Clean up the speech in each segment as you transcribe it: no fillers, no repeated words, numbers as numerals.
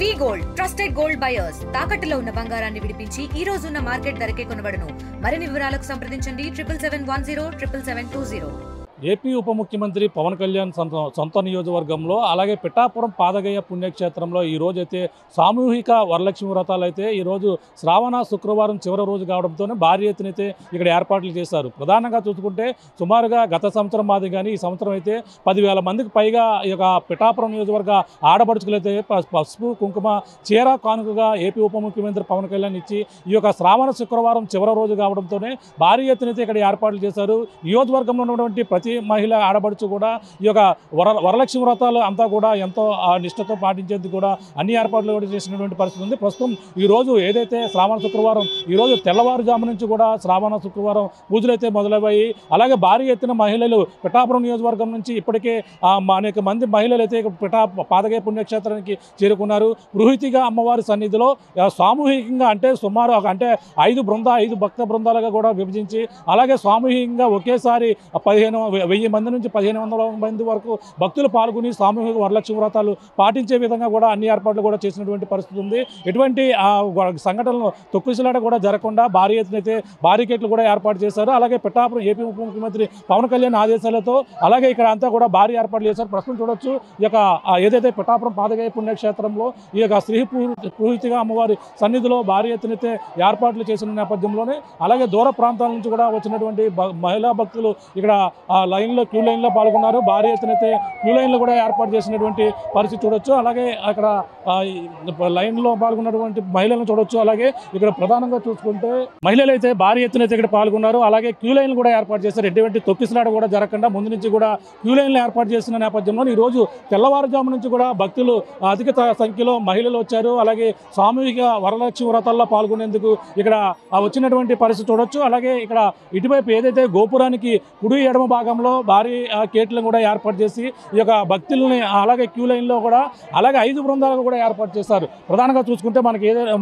వి gold trusted gold buyers తాకట్టులో ఉన్న బంగారాన్ని విడిపించి ఈ రోజు ఉన్న మార్కెట్ ధరకే కొనబడును. మరిన్ని వివరాలకు సంప్రదించండి 7710772020. ఏపీ ఉప ముఖ్యమంత్రి పవన్ కళ్యాణ్ సొంత నియోజకవర్గంలో అలాగే పిఠాపురం పాదగయ పుణ్యక్షేత్రంలో ఈ రోజు అయితే సామూహిక వరలక్ష్మి వ్రతాలు అయితే ఈరోజు శ్రావణ శుక్రవారం చివరి రోజు కావడంతోనే భారీ ఎత్తున అయితే ఇక్కడ ఏర్పాట్లు చేశారు. ప్రధానంగా చూసుకుంటే సుమారుగా గత సంవత్సరం మాది కానీ ఈ సంవత్సరం అయితే 10,000 మందికి పైగా ఈ యొక్క పిఠాపురం నియోజకవర్గ ఆడపడుచులు అయితే పసుపు కుంకుమ చీర కానుకగా ఏపీ ఉప ముఖ్యమంత్రి పవన్ కళ్యాణ్ ఇచ్చి ఈ యొక్క శ్రావణ శుక్రవారం చివరి రోజు కావడంతోనే భారీ ఎత్తున అయితే ఇక్కడ ఏర్పాట్లు చేశారు. నియోజకవర్గంలో ఉన్నటువంటి ప్రతి మహిళ ఆడబడుచు కూడా ఈ యొక్క వరలక్ష్మి వ్రతాలు అంతా కూడా ఎంతో నిష్ఠతో పాటించేందుకు కూడా అన్ని ఏర్పాట్లు కూడా చేసినటువంటి పరిస్థితి ఉంది. ప్రస్తుతం ఈరోజు ఏదైతే శ్రావణ శుక్రవారం ఈరోజు తెల్లవారుజాము నుంచి కూడా శ్రావణ శుక్రవారం పూజలు అయితే మొదలయ్యాయి. అలాగే భారీ ఎత్తున మహిళలు పిఠాపురం నియోజకవర్గం నుంచి ఇప్పటికే అనేక మంది మహిళలు అయితే పాదగయ పుణ్యక్షేత్రానికి చేరుకున్నారు. పురోహితిగా అమ్మవారి సన్నిధిలో సామూహికంగా అంటే సుమారు అంటే 5 భక్త బృందాలుగా కూడా విభజించి అలాగే సామూహికంగా ఒకేసారి 1000 మంది నుంచి 1500 మంది వరకు భక్తులు పాల్గొని సామూహిక వరలక్ష్మి వ్రతాలు పాటించే విధంగా కూడా అన్ని ఏర్పాట్లు కూడా చేసినటువంటి పరిస్థితి ఉంది. ఎటువంటి సంఘటనలు తొక్కిసలాట కూడా జరగకుండా భారీ ఎత్తున అయితే బారికేట్లు కూడా ఏర్పాటు చేశారు. అలాగే పిఠాపురం ఏపీ ఉప ముఖ్యమంత్రి పవన్ కళ్యాణ్ ఆదేశాలతో అలాగే ఇక్కడ అంతా కూడా భారీ ఏర్పాట్లు చేశారు. ప్రస్తుతం చూడొచ్చు ఈ యొక్క ఏదైతే పిఠాపురం పాదగయ పుణ్యక్షేత్రంలో ఈ యొక్క శ్రీ పురోహితిగా అమ్మవారి సన్నిధిలో భారీ ఎత్తున అయితే ఏర్పాట్లు చేసిన నేపథ్యంలోనే అలాగే దూర ప్రాంతాల నుంచి కూడా వచ్చినటువంటి మహిళా భక్తులు ఇక్కడ క్యూ లైన్లో పాల్గొన్నారు. భారీ ఎత్తున అయితే క్యూ లైన్లో కూడా ఏర్పాటు చేసినటువంటి పరిస్థితి చూడొచ్చు. అలాగే అక్కడ లైన్లో పాల్గొన్నటువంటి మహిళలను చూడొచ్చు. అలాగే ఇక్కడ ప్రధానంగా చూసుకుంటే మహిళలు అయితే భారీ ఎత్తున అయితే ఇక్కడ పాల్గొన్నారు. అలాగే క్యూ లైన్లు కూడా ఏర్పాటు చేశారు. ఎటువంటి తొక్కిసలాట కూడా జరగకుండా ముందు నుంచి కూడా క్యూ లైన్లు ఏర్పాటు చేసిన నేపథ్యంలో ఈరోజు తెల్లవారుజాము నుంచి కూడా భక్తులు అధిక సంఖ్యలో మహిళలు వచ్చారు. అలాగే సామూహిక వరలక్ష్మి వ్రతాల్లో పాల్గొనేందుకు ఇక్కడ వచ్చినటువంటి పరిస్థితి చూడొచ్చు. అలాగే ఇక్కడ ఇటువైపు ఏదైతే గోపురానికి కుడి ఎడమ భాగంలో భారీ గేట్లను కూడా ఏర్పాటు చేసి ఈ యొక్క భక్తులని అలాగే క్యూ లైన్లో కూడా అలాగే 5 బృందాలకు కూడా ఏర్పాటు చేశారు. ప్రధానంగా చూసుకుంటే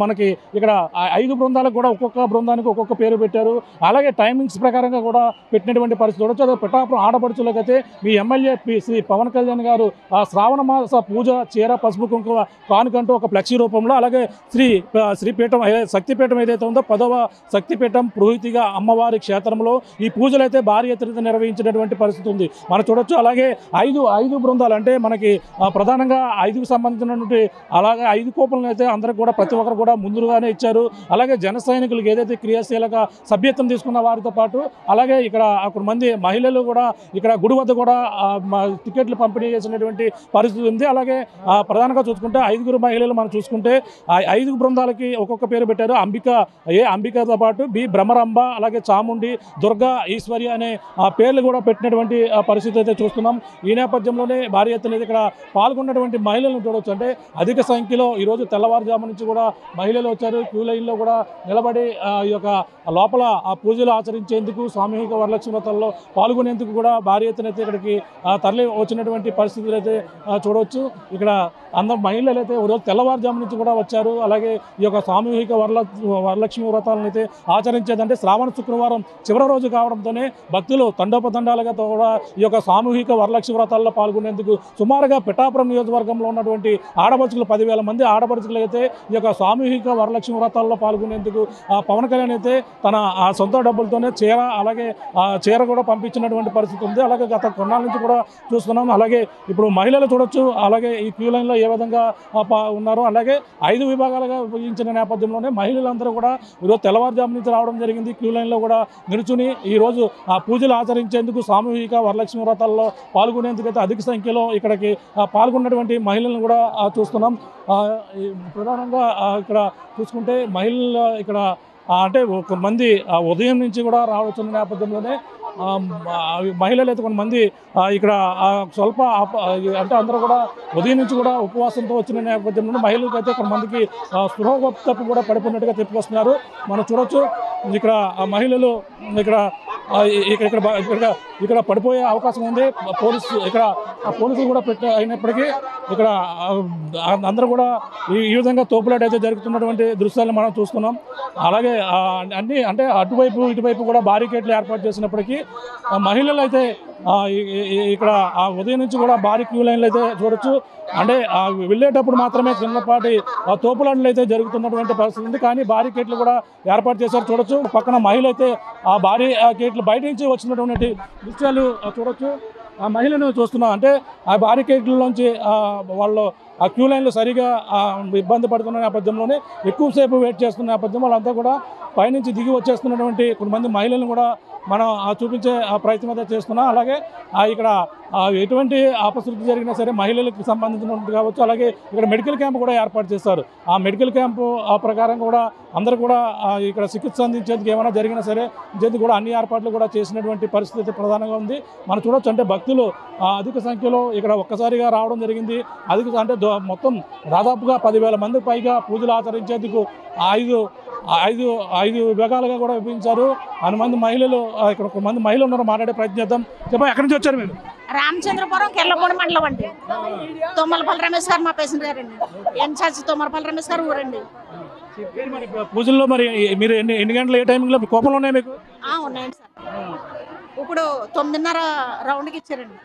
మనకి ఇక్కడ 5 బృందాలకు కూడా ఒక్కొక్క బృందానికి ఒక్కొక్క పేరు పెట్టారు. అలాగే టైమింగ్స్ ప్రకారంగా కూడా పెట్టినటువంటి పరిస్థితి చూడొచ్చు. అదే పిఠాపురం ఆడపడుచులకైతే మీ ఎమ్మెల్యే శ్రీ పవన్ కళ్యాణ్ గారు శ్రావణ మాస పూజ చీర పసుపు కుంకుమ కానుకంటూ ఒక ఫ్లెక్సీ రూపంలో అలాగే శ్రీపీఠం శక్తిపీఠం ఏదైతే ఉందో 10వ శక్తిపీఠం పురోహితిగా అమ్మవారి క్షేత్రంలో ఈ పూజలు అయితే భారీ ఎత్తున నిర్వహించినటువంటి పరిస్థితి ఉంది మనం చూడొచ్చు. అలాగే 5 బృందాలు అంటే మనకి ప్రధానంగా 5కు సంబంధించినటువంటి అలాగే 5 కూపన్లు అయితే అందరికి కూడా ప్రతి ఒక్కరు కూడా ముందుగానే ఇచ్చారు. అలాగే జన సైనికులకు ఏదైతే క్రియాశీలక సభ్యత్వం తీసుకున్న వారితో పాటు అలాగే ఇక్కడ మంది మహిళలు కూడా ఇక్కడ గుడి వద్ద కూడా టికెట్లు పంపిణీ చేసినటువంటి పరిస్థితి ఉంది. అలాగే ప్రధానంగా చూసుకుంటే 5 మహిళలు మనం చూసుకుంటే 5 బృందాలకి ఒక్కొక్క పేరు పెట్టారు. అంబికతో పాటు బి భ్రమరంబ అలాగే చాముండి దుర్గా ఈశ్వర్య అనే పేర్లు కూడా పెట్టినటువంటి పరిస్థితి అయితే చూస్తున్నాం. ఈ నేపథ్యంలోనే భారీ ఎత్తున ఇక్కడ పాల్గొన్నటువంటి మహిళలను చూడవచ్చు. అంటే అధిక సంఖ్యలో ఈరోజు తెల్లవారుజాము నుంచి కూడా మహిళలు వచ్చారు. క్యూ లైన్లో కూడా నిలబడి ఈ యొక్క లోపల ఆ పూజలు ఆచరించేందుకు సామూహిక వరలక్ష్మి వ్రతాల్లో పాల్గొనేందుకు కూడా భారీ ఎత్తున అయితే ఇక్కడికి తరలి వచ్చినటువంటి పరిస్థితులు అయితే చూడవచ్చు. ఇక్కడ అందరు మహిళలు అయితే ఈరోజు తెల్లవారుజాము నుంచి కూడా వచ్చారు. అలాగే ఈ యొక్క సామూహిక వరలక్ష్మి వ్రతాలను అయితే ఆచరించేదంటే శ్రావణ శుక్రవారం చివరి రోజు కావడంతోనే భక్తులు తండోపతండాలుగా కూడా ఈ యొక్క సామూహిక వరలక్ష్మి వ్రతాల్లో పాల్గొనేందుకు సుమారుగా పిఠాపురం నియోజకవర్గంలో ఉన్నటువంటి ఆడపడుచులు 10,000 మంది ఆడపడుచులు అయితే ఈ యొక్క సామూహిక వరలక్ష్మి వ్రతాల్లో పాల్గొనేందుకు పవన్ కళ్యాణ్ అయితే తన సొంత డబ్బులతోనే చీర కూడా పంపించినటువంటి పరిస్థితి ఉంది. అలాగే గత కొన్నాళ్ళ నుంచి కూడా చూస్తున్నాం. అలాగే ఇప్పుడు మహిళలు చూడొచ్చు. అలాగే ఈ క్యూ లైన్లో ఏ విధంగా ఉన్నారో అలాగే 5 విభాగాలుగా విభజించిన నేపథ్యంలోనే మహిళలందరూ కూడా ఈరోజు తెల్లవారుజాము నుంచి రావడం జరిగింది. క్యూ లైన్లో కూడా నిలుచుని ఈరోజు ఆ పూజలు ఆచరించేందుకు సామూహిక వరలక్ష్మి వ్రతాల్లో పాల్గొనేందుకు అయితే అధిక సంఖ్యలో ఇక్కడికి పాల్గొన్నటువంటి మహిళలను కూడా చూస్తున్నాం. ప్రధానంగా ఇక్కడ చూసుకుంటే మహిళలు ఇక్కడ అంటే కొంతమంది ఉదయం నుంచి కూడా రావచ్చున్న నేపథ్యంలోనే మహిళలు అయితే కొంతమంది ఇక్కడ స్వల్ప అంటే అందరూ కూడా ఉదయం నుంచి కూడా ఉపవాసంతో వచ్చిన నేపథ్యంలో మహిళలకు అయితే కొంతమందికి స్పృహ తప్పు కూడా పడిపోయినట్టుగా చెప్పుకొస్తున్నారు. మనం చూడొచ్చు ఇక్కడ మహిళలు ఇక్కడ ఇక్కడ పడిపోయే అవకాశం ఉంది. పోలీసులు కూడా అయినప్పటికీ ఇక్కడ అందరూ కూడా ఈ విధంగా తోపులాట అయితే జరుగుతున్నటువంటి దృశ్యాలను మనం చూస్తున్నాం. అలాగే అన్ని అంటే అటువైపు ఇటువైపు కూడా బారికేడ్లు ఏర్పాటు చేసినప్పటికీ మహిళలు అయితే ఇక్కడ ఉదయం నుంచి కూడా భారీ క్యూ లైన్లు అయితే చూడొచ్చు. అంటే వెళ్ళేటప్పుడు మాత్రమే చిన్నపాటి తోపులాటలు అయితే జరుగుతున్నటువంటి పరిస్థితి ఉంది. కానీ బారికేడ్లు కూడా ఏర్పాటు చేశారు చూడొచ్చు. పక్కన మహిళలు అయితే ఆ బారికేడ్లు బయట నుంచి వచ్చినటువంటి దృశ్యాలు చూడొచ్చు. ఆ మహిళను చూస్తున్నాం. అంటే ఆ బారికేడ్లలోంచి వాళ్ళు ఆ క్యూ లైన్లు సరిగా ఇబ్బంది పడుతున్న నేపథ్యంలోనే ఎక్కువసేపు వెయిట్ చేస్తున్న నేపథ్యంలో వాళ్ళంతా కూడా పైనుంచి దిగి వచ్చేస్తున్నటువంటి కొంతమంది మహిళలను కూడా మనం చూపించే ప్రయత్నం అయితే చేస్తున్నాం. అలాగే ఇక్కడ ఎటువంటి అపశృతి జరిగినా సరే మహిళలకు సంబంధించినటువంటి కావచ్చు. అలాగే ఇక్కడ మెడికల్ క్యాంప్ కూడా ఏర్పాటు చేస్తారు. ఆ మెడికల్ క్యాంపు ప్రకారం కూడా అందరూ కూడా ఇక్కడ చికిత్స అందించేందుకు ఏమైనా జరిగినా సరే ఇంచేందుకు కూడా అన్ని ఏర్పాట్లు కూడా చేసినటువంటి పరిస్థితి ప్రధానంగా ఉంది. మనం చూడొచ్చు. అంటే భక్తులు అధిక సంఖ్యలో ఇక్కడ ఒక్కసారిగా రావడం జరిగింది. అంటే మొత్తం దాదాపుగా 10,000 మందికి పైగా పూజలు ఆచరించేందుకు ఐదు విభాగాలుగా కూడా విభజించారు. మంది మహిళలు ఇక్కడ ఒక మంది మహిళలు ఉన్నారు. మాట్లాడే ప్రయత్నం చేద్దాం. చెప్పండి, ఎక్కడి నుంచి వచ్చారు మీరు? రామచంద్రపురం కెర్లపూడి మండలం అండి. తొమ్మలపల్లి రమేష్ గారు మా పేషెంట్ గారండి. ఎన్ఛార్జ్ తొమ్మలపల్లి రమేష్ గారు ఊరండి. పూజల్లో మరి మీరు ఎన్ని గంటలు ఏ టైంలో కోపంలో ఉన్నాయి మీకు? ఉన్నాయండి సార్. ఇప్పుడు 9:30 రౌండ్కి ఇచ్చారండి.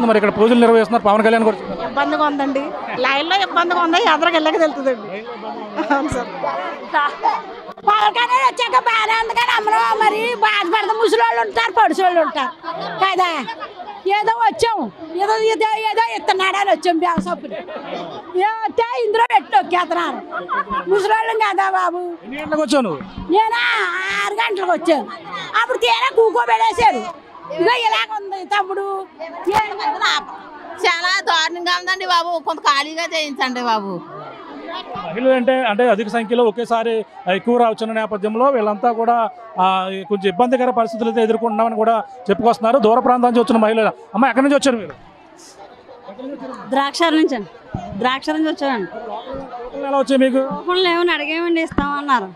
మరి ఇక్కడ పూజలు నిర్వహిస్తున్నారు పవన్ కళ్యాణ్ గారు. ఇబ్బందిగా ఉందండి. లైన్లో ఇబ్బందిగా ఉంది. ఎదురుకి వెళ్ళక తెలుతుందండి. అవును సార్. పవన్ కళ్యాణ్ వచ్చాక బాగానే ఉంది. కానీ అమ్మలో మరి బాధపడతాం. ముసలి వాళ్ళు ఉంటారు, పొడిసి వాళ్ళు ఉంటారు కదా. ఏదో వచ్చాము, ఏదో ఇస్తున్నాడు అని వచ్చాము. బ్యాసప్పులు ఏతే ఇందులో పెట్టి నొక్కేస్తున్నారు. ముసలి వాళ్ళం కదా బాబు. నేను 6 గంటలకు వచ్చాను. అప్పుడు తీరా కూకోబెడేశారు. ఇదో ఇలాగ ఉంది తమ్ముడు. చాలా దారుణంగా ఉందండి బాబు. కొంత ఖాళీగా చేయించండి బాబు. మహిళలు అంటే అధిక సంఖ్యలో ఒకేసారి ఎక్కువ రావచ్చున్న నేపథ్యంలో వీళ్ళంతా కూడా కొంచెం ఇబ్బందికర పరిస్థితులు అయితే ఎదుర్కొంటున్నామని కూడా చెప్పుకొస్తున్నారు. దూర ప్రాంతం నుంచి వచ్చిన మహిళలు. అమ్మ, ఎక్కడి నుంచి వచ్చారు మీరు? ద్రాక్షారం నుంచి వచ్చానండి. ఎలా వచ్చాయి మీకు? కూపన్లు ఏమని అడిగేమండి, ఇస్తామన్నారు.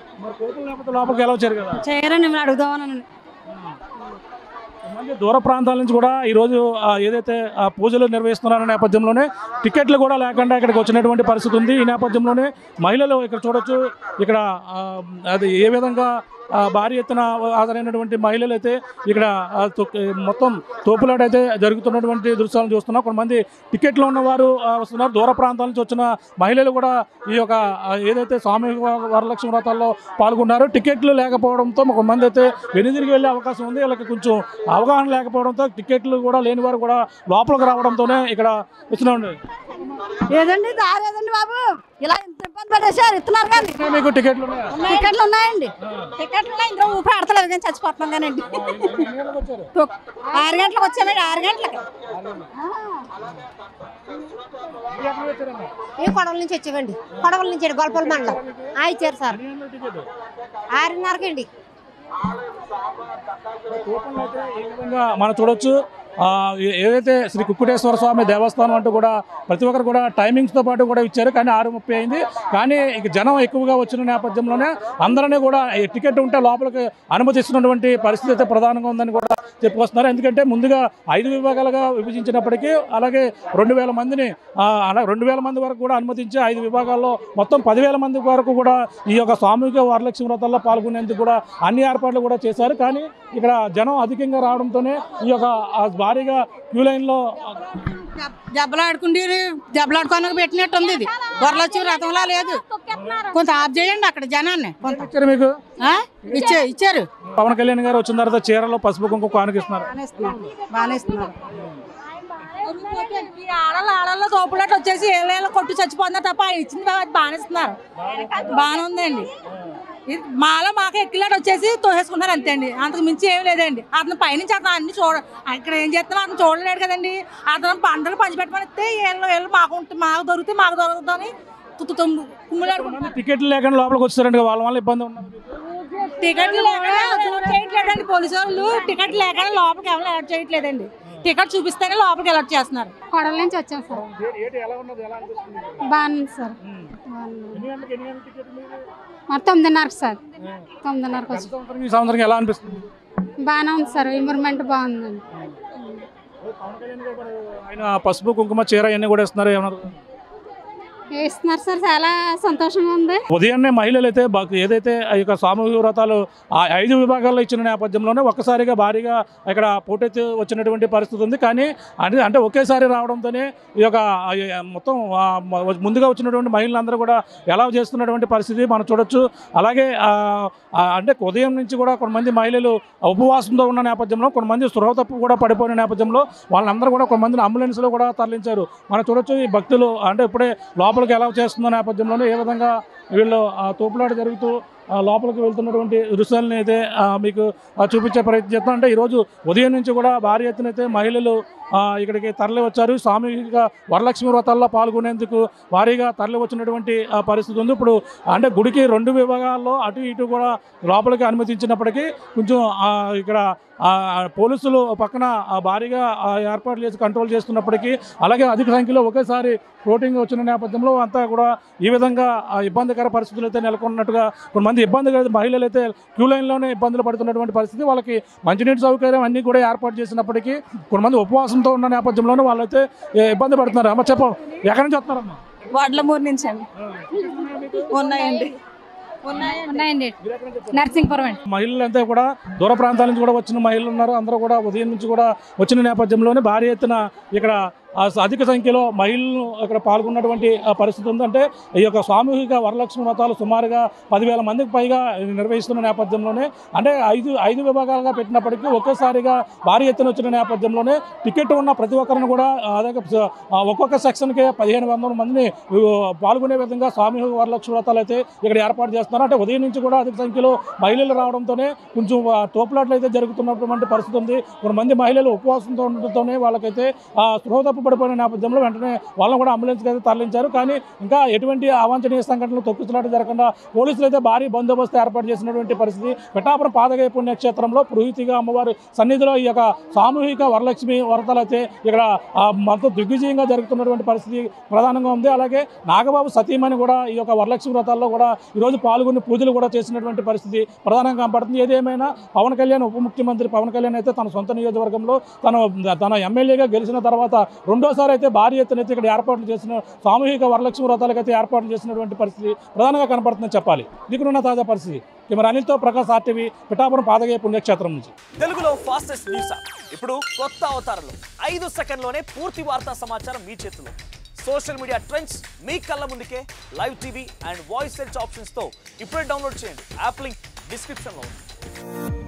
లోపలికి ఎలా వచ్చారు కదా? చేయరండి, మేము అడుగుదామని. దూర ప్రాంతాల నుంచి కూడా ఈరోజు ఏదైతే పూజలు నిర్వహిస్తున్నారన్న నేపథ్యంలోనే టికెట్లు కూడా లేకుండా ఇక్కడికి వచ్చినటువంటి పరిస్థితి ఉంది. ఈ నేపథ్యంలోనే మహిళలు ఇక్కడ చూడొచ్చు. ఇక్కడ అది ఏ విధంగా భారీ ఎత్తున హాజరైనటువంటి మహిళలు అయితే ఇక్కడ మొత్తం తోపులాట అయితే జరుగుతున్నటువంటి దృశ్యాలను చూస్తున్నాం. కొంతమంది టికెట్లు ఉన్నవారు వస్తున్నారు. దూర ప్రాంతాల నుంచి వచ్చిన మహిళలు కూడా ఈ యొక్క ఏదైతే సామూహిక వరలక్ష్మి వ్రతాల్లో పాల్గొన్నారు. టికెట్లు లేకపోవడంతో కొంతమంది అయితే వెనుదిరిగి వెళ్ళే అవకాశం ఉంది. వీళ్ళకి కొంచెం అవగాహన లేకపోవడంతో టికెట్లు కూడా లేని వారు కూడా లోపలికి రావడంతోనే ఇక్కడ వచ్చినాండి. ఏదండి దారేదండి బాబు, ఇలా ఇంత ఇబ్బంది పడేసారు. ఇస్తున్నారు కానీ మీకు టికెట్లు ఉన్నాయండి. టికెట్లు ఇంట్లో ఊపి ఆడతలేదు కానీ చచ్చిపోతున్నాం కానండి. 6 గంటలకు వచ్చామండి. 6 గంటలకి ఈ కొడవల నుంచి వచ్చామండి. కొడవల నుంచి గొల్లపల్లి మండలం ఇచ్చారు సార్. 6:30కి అండి. మనం చూడొచ్చు. ఏదైతే శ్రీ కుక్కుటేశ్వర స్వామి దేవస్థానం అంటూ కూడా ప్రతి ఒక్కరు కూడా టైమింగ్స్తో పాటు కూడా ఇచ్చారు. కానీ 6:30 అయింది. కానీ ఇక జనం ఎక్కువగా వచ్చిన నేపథ్యంలోనే అందరినీ కూడా టికెట్ ఉంటే లోపలికి అనుమతిస్తున్నటువంటి పరిస్థితి అయితే ప్రధానంగా ఉందని కూడా చెప్పుకొస్తున్నారు. ఎందుకంటే ముందుగా 5 విభాగాలుగా విభజించినప్పటికీ అలాగే 2,000 మందిని 2,000 మంది వరకు కూడా అనుమతించి 5 విభాగాల్లో మొత్తం 10,000 మంది వరకు కూడా ఈ యొక్క సామూహిక వరలక్ష్మి వ్రతాల్లో పాల్గొనేందుకు కూడా అన్ని ఏర్పాట్లు కూడా చేశారు. కానీ ఇక్కడ జనం అధికంగా రావడంతోనే ఈ యొక్క భారీగా క్యూ లైన్లో దెబ్బలాడుకోనకు పెట్టినట్టు ఉంది. ఇది వరలక్ష్మి వ్రతంలా లేదు. కొంత ఆఫ్ చేయండి అక్కడ జనాన్ని. మీకు ఇచ్చారు. పవన్ కళ్యాణ్ గారు వచ్చిన తర్వాత చీరలో పసుపు కుంకుమ కానుకిస్తున్నారు. బాగానే ఇస్తున్నారు. ఆడల్లో తోపులాట వచ్చేసి ఏళ్ళ కొట్టు చచ్చిపోతున్నారు తప్ప ఇచ్చింది బాగానే ఇస్తున్నారు. బాగానే ఉందండి. మాలో మాకు ఎక్కిలాట వచ్చేసి తోసేసుకున్నారు అంతే అండి. అంతకు మించి ఏం లేదండి. అతను పైనుంచి అతను అన్ని ఇక్కడ ఏం చేస్తున్నా అతను చూడలేడు కదండి. అతను పంటలు పంచిపెట్టమనిస్తే ఏళ్ళు మాకు దొరుకుతుందని కుమ్ములాడుకుంటున్నారు. టికెట్లు లేకుండా లోపలికి వచ్చారండి. వాళ్ళ వల్ల ఇబ్బంది ఉన్నది. టికెట్లు చేయట్లేదండి. పోలీసు వాళ్ళు టికెట్ లేకుండా లోపలికి ఎవరు అలర్ట్ చేయట్లేదండి. టికెట్ చూపిస్తేనే లోపలికి అలర్ట్ చేస్తున్నారు. కొడవల నుంచి వచ్చాం సార్. బాగుంది సార్. మరి 9:30 సార్. 9:30 సంవత్సరం ఎలా అనిపిస్తుంది? బాగానే ఉంది సార్, ఇంప్రూవ్మెంట్ బాగుందండి. ఆయన పసుపు కుంకుమ చీర ఇవన్నీ కూడా ఇస్తున్నారు, ఏమన్నారు? ఇస్తున్నారు సార్, చాలా సంతోషంగా ఉంది. ఉదయాన్నే మహిళలు అయితే ఏదైతే ఈ యొక్క సామూహిక వ్రతాలు 5 విభాగాల్లో ఇచ్చిన నేపథ్యంలోనే ఒక్కసారిగా భారీగా ఇక్కడ పోటెత్తి వచ్చినటువంటి పరిస్థితి ఉంది. కానీ అంటే ఒకేసారి రావడంతోనే ఈ యొక్క మొత్తం ముందుగా వచ్చినటువంటి మహిళలందరూ కూడా ఎలా చేస్తున్నటువంటి పరిస్థితి మనం చూడొచ్చు. అలాగే అంటే ఉదయం నుంచి కూడా కొంతమంది మహిళలు ఉపవాసంతో ఉన్న నేపథ్యంలో, కొంతమంది స్పృహ తప్పు కూడా పడిపోయిన నేపథ్యంలో వాళ్ళందరూ కూడా కొంతమందిని అంబులెన్స్లో కూడా తరలించారు. మనం చూడొచ్చు ఈ భక్తులు అంటే ఇప్పుడే లోపలికి ఎలా చేస్తున్న నేపథ్యంలోనే ఏ విధంగా వీళ్ళు తోపులాట జరుగుతూ లోపలికి వెళ్తున్నటువంటి దృశ్యాలను అయితే మీకు చూపించే ప్రయత్నం చేస్తాం. అంటే ఈరోజు ఉదయం నుంచి కూడా భారీ ఎత్తున అయితే మహిళలు ఇక్కడికి తరలి వచ్చారు. సామూహిక వరలక్ష్మి వ్రతాల్లో పాల్గొనేందుకు భారీగా తరలి వచ్చినటువంటి పరిస్థితి ఉంది. ఇప్పుడు అంటే గుడికి 2 విభాగాల్లో అటు ఇటు కూడా లోపలికి అనుమతించినప్పటికీ కొంచెం ఇక్కడ పోలీసులు పక్కన భారీగా ఏర్పాట్లు చేసి కంట్రోల్ చేస్తున్నప్పటికీ, అలాగే అధిక సంఖ్యలో ఒకేసారి ఫ్లోటింగ్ వచ్చిన నేపథ్యంలో అంతా కూడా ఈ విధంగా ఇబ్బందికర పరిస్థితులు అయితే నెలకొన్నట్టుగా కొంతమంది మహిళలు అయితే క్యూ లైన్లోనే ఇబ్బందులు పడుతున్నటువంటి పరిస్థితి. వాళ్ళకి మంచినీటి సౌకర్యం అన్నీ కూడా ఏర్పాటు చేసినప్పటికీ కొంతమంది ఉపవాసంతో ఉన్న నేపథ్యంలోనే వాళ్ళైతే ఇబ్బంది పడుతున్నారు. అమ్మ చెప్పం, ఎక్కడి నుంచి వస్తున్నారమ్మా? వడ్లమూరు నుంచి అండి. ఉన్నాయండి. నర్సింగ్పురం అండి. మహిళలంతా కూడా దూర ప్రాంతాల నుంచి కూడా వచ్చిన మహిళలు ఉన్నారు. అందరూ కూడా ఉదయం నుంచి కూడా వచ్చిన నేపథ్యంలోనే భారీ ఎత్తున ఇక్కడ అధిక సంఖ్యలో మహిళలు ఇక్కడ పాల్గొన్నటువంటి పరిస్థితి ఉంది. అంటే ఈ యొక్క సామూహిక వరలక్ష్మి వ్రతాలు సుమారుగా 10,000 మందికి పైగా నిర్వహిస్తున్న నేపథ్యంలోనే, అంటే 5 విభాగాలుగా పెట్టినప్పటికీ ఒకేసారిగా భారీ ఎత్తున వచ్చిన నేపథ్యంలోనే టికెట్ ఉన్న ప్రతి ఒక్కరిని కూడా ఒక్కొక్క సెక్షన్కి 1,500 మందిని పాల్గొనే విధంగా సామూహిక వరలక్ష్మి వ్రతాలు అయితే ఇక్కడ ఏర్పాటు చేస్తున్నారు. అంటే ఉదయం నుంచి కూడా అధిక సంఖ్యలో మహిళలు రావడంతోనే కొంచెం తోపులాట్లు అయితే జరుగుతున్నటువంటి పరిస్థితి ఉంది. కొంతమంది మహిళలు ఉపవాసంతో ఉండటంతోనే వాళ్ళకైతే స్పృహ తప్పు పడిపోయిన నేపథ్యంలో వెంటనే వాళ్ళని కూడా అంబులెన్స్కి అయితే తరలించారు. కానీ ఇంకా ఎటువంటి అవాంఛనీయ సంఘటనలు తొక్కిసలాట జరగకుండా పోలీసులు అయితే భారీ బందోబస్తు ఏర్పాటు చేసినటువంటి పరిస్థితి. పిఠాపురం పాదగయ పుణ్యక్షేత్రంలో పురోహితిగా అమ్మవారి సన్నిధిలో ఈ యొక్క సామూహిక వరలక్ష్మి వ్రతాలు అయితే ఇక్కడ మొత్తం దిగ్విజయంగా జరుగుతున్నటువంటి పరిస్థితి ప్రధానంగా ఉంది. అలాగే నాగబాబు సతీమణి కూడా ఈ యొక్క వరలక్ష్మి వ్రతాల్లో కూడా ఈరోజు పాల్గొని పూజలు కూడా చేసినటువంటి పరిస్థితి ప్రధానంగా కనపడుతుంది. ఏదేమైనా పవన్ కళ్యాణ్ ఉప ముఖ్యమంత్రి పవన్ కళ్యాణ్ అయితే తన సొంత నియోజకవర్గంలో తన ఎమ్మెల్యేగా గెలిచిన తర్వాత రెండోసారి అయితే భారీ ఎత్తున అయితే ఇక్కడ ఏర్పాట్లు చేసిన సామూహిక వరలక్ష్మి వ్రతాలకు అయితే ఏర్పాట్లు చేసినటువంటి పరిస్థితి ప్రధానంగా కనపడుతుందని చెప్పాలి. దిగునున్న తాజా పరిస్థితి కెమెరా అనిల్తో ప్రకాష్, RTV, పిఠాపురం పాదగయ పుణ్యక్షేత్రం నుంచి. తెలుగులో ఫాస్టెస్ట్ న్యూస్ ఇప్పుడు కొత్త అవతారంలో 5 సెకండ్లోనే పూర్తి వార్తా సమాచారం మీ చేతిలో. సోషల్ మీడియా ట్రెండ్స్ మీ కళ్ళ ముందుకే live TV and voice search ఆప్షన్స్తో ఇప్పుడే డౌన్లోడ్ చేయండి. యాప్ లింక్ డిస్క్రిప్షన్లో ఉంది.